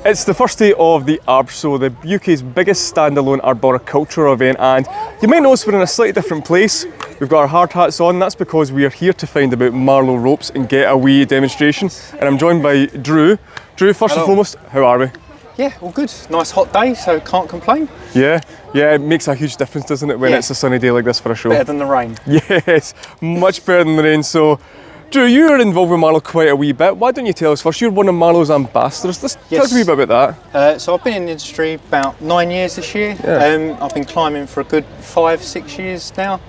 It's the first day of the Arb Show, the UK's biggest standalone arboriculture event, and you might notice we're in a slightly different place. We've got our hard hats on. That's because we are here to find about Marlow ropes and get a wee demonstration. And I'm joined by Drew. Drew, first and foremost, how are we? Yeah, all good. Nice hot day, so can't complain. Yeah, it makes a huge difference, doesn't it, when it's a sunny day like this for a show? Better than the rain. Yes, much better than the rain. So, Drew, you're involved with Marlow quite a wee bit. Why don't you tell us first? You're one of Marlow's ambassadors. Tell us a wee bit about that. So I've been in the industry about 9 years this year. Yeah. I've been climbing for a good 5-6 years now.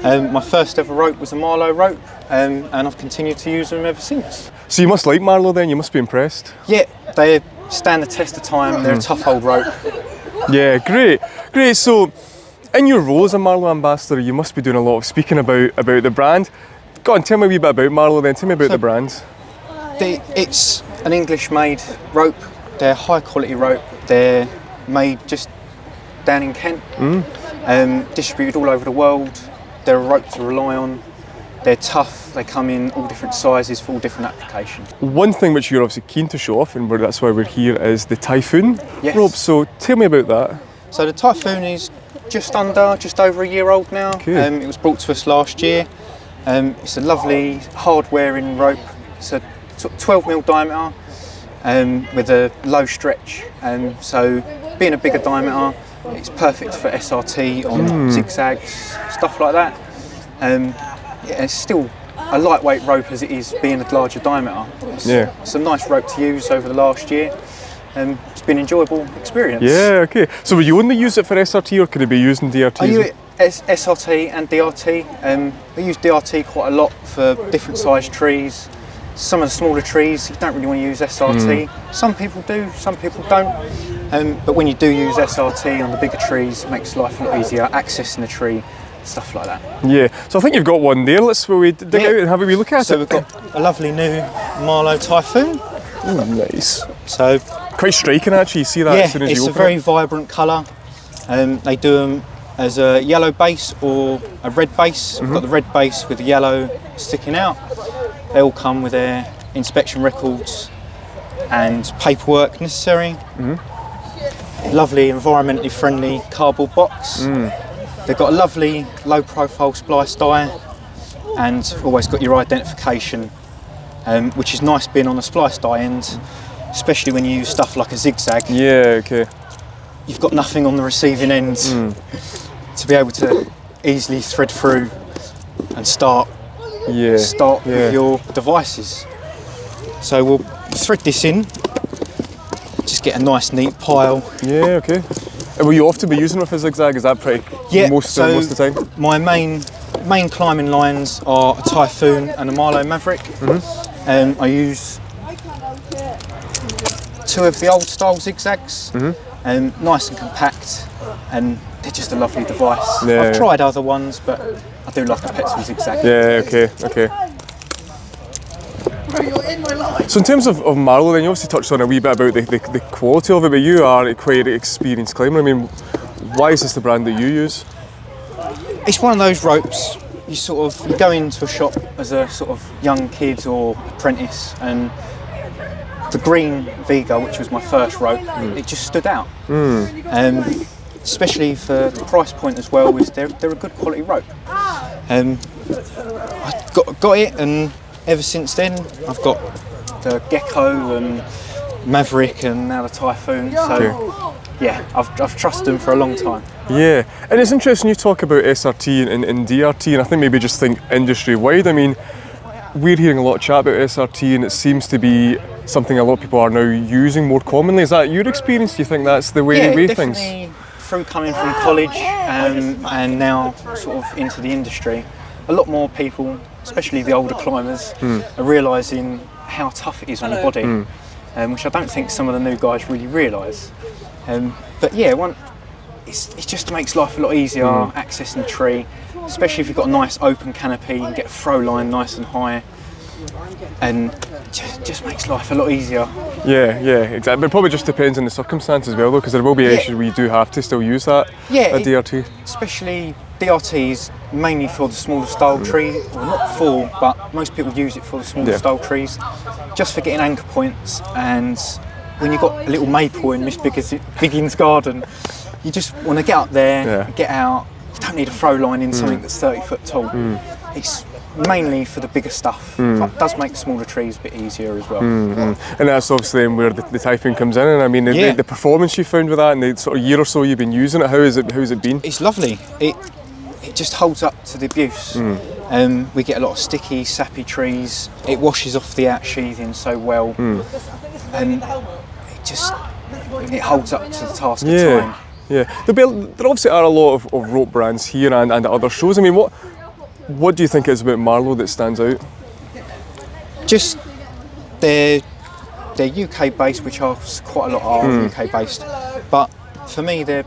My first ever rope was a Marlow rope, and I've continued to use them ever since. So you must like Marlow then, you must be impressed. Yeah, they stand the test of time. They're a tough old rope. Yeah, great. So, in your role as a Marlow ambassador, you must be doing a lot of speaking about the brand. Go on, tell me a wee bit about Marlow then, tell me about the brand. It's an English-made rope. They're high quality rope. They're made just down in Kent, distributed all over the world. They're a rope to rely on. They're tough, they come in all different sizes for all different applications. One thing which you're obviously keen to show off, and that's why we're here, is the Typhoon rope. So tell me about that. So the Typhoon is just over a year old now. Okay. It was brought to us last year. It's a lovely hard wearing rope. It's a 12mm diameter with a low stretch. So being a bigger diameter, it's perfect for SRT on zigzags, stuff like that. It's still a lightweight rope as it is being a larger diameter. It's a nice rope to use over the last year. It's been an enjoyable experience. Yeah, okay. So will you only use it for SRT or could it be used in DRT? I use it SRT and DRT. I use DRT quite a lot for different sized trees. Some of the smaller trees, you don't really want to use SRT. Some people do, some people don't. But when you do use SRT on the bigger trees, it makes life a lot easier, accessing the tree, stuff like that. Yeah, so I think you've got one there. Let's dig out and have a wee look at it. So we've got a lovely new Marlow Typhoon. Nice. So quite striking actually, you see that as soon as you open it. Yeah, it's a very vibrant colour. They do them as a yellow base or a red base. We've got the red base with the yellow sticking out. They all come with their inspection records and paperwork necessary. Lovely, environmentally friendly cardboard box. They've got a lovely low profile splice die and always got your identification, which is nice being on a splice die end, especially when you use stuff like a zigzag. Yeah, okay. You've got nothing on the receiving end to be able to easily thread through and start with your devices. So we'll thread this in, just get a nice neat pile. Yeah, okay. And will you often be using it for zigzag? Is that pretty most of the time? My main climbing lines are a Typhoon and a Marlow Maverick. I use 2 of the old style zigzags, nice and compact, and they're just a lovely device. I've tried other ones, but I do like a petrol zigzag. Yeah, okay. So in terms of Marlow, then you obviously touched on a wee bit about the quality of it, but you are quite an experienced climber. I mean, why is this the brand that you use? It's one of those ropes, you go into a shop as a sort of young kid or apprentice, and the green Vega, which was my first rope, it just stood out. Especially for the price point as well, they're a good quality rope. I got it, and ever since then I've got the Gecko and Maverick and now the Typhoon. So yeah, I've trusted them for a long time. Yeah, and it's interesting you talk about SRT and DRT, and I think maybe just think industry wide. I mean, we're hearing a lot of chat about SRT, and it seems to be something a lot of people are now using more commonly. Is that your experience? Do you think that's the way things? Definitely. Through coming from college and now sort of into the industry, a lot more people, especially the older climbers, are realising how tough it is on the body, which I don't think some of the new guys really realise. But yeah, it just makes life a lot easier accessing the tree, especially if you've got a nice open canopy, you can get a throw line nice and high, and just makes life a lot easier. Yeah, exactly. But it probably just depends on the circumstances as well, though, because there will be issues where you do have to still use that DRT. Especially DRT is mainly for the smaller style tree, or not for, but most people use it for the smaller style trees, just for getting anchor points and when you've got a little maple in Miss Biggins' garden, you just want to get up there, get out. You don't need a throw line in something that's 30 foot tall. It's mainly for the bigger stuff, but it does make the smaller trees a bit easier as well. And that's obviously where the Typhoon comes in. And I mean, the performance you found with that, and the sort of year or so you've been using it, how's it been? It's lovely. It just holds up to the abuse. We get a lot of sticky, sappy trees. It washes off the outsheathing so well, and it holds up to the task of time. Yeah, there obviously are a lot of rope brands here and at other shows. I mean, what do you think it is about Marlow that stands out? Just they're UK based, which are quite a lot are UK based, but for me they're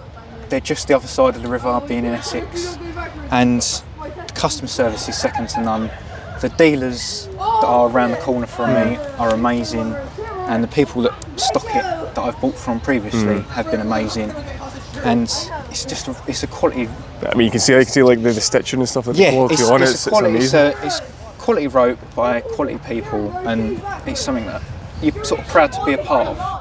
just the other side of the river, being in Essex, and the customer service is second to none. The dealers that are around the corner from me are amazing, and the people that stock it that I've bought from previously have been amazing. And it's a quality. I mean, you can see like the stitching and stuff, like the quality on it. It's amazing. It's quality rope by quality people, and it's something that you're sort of proud to be a part of.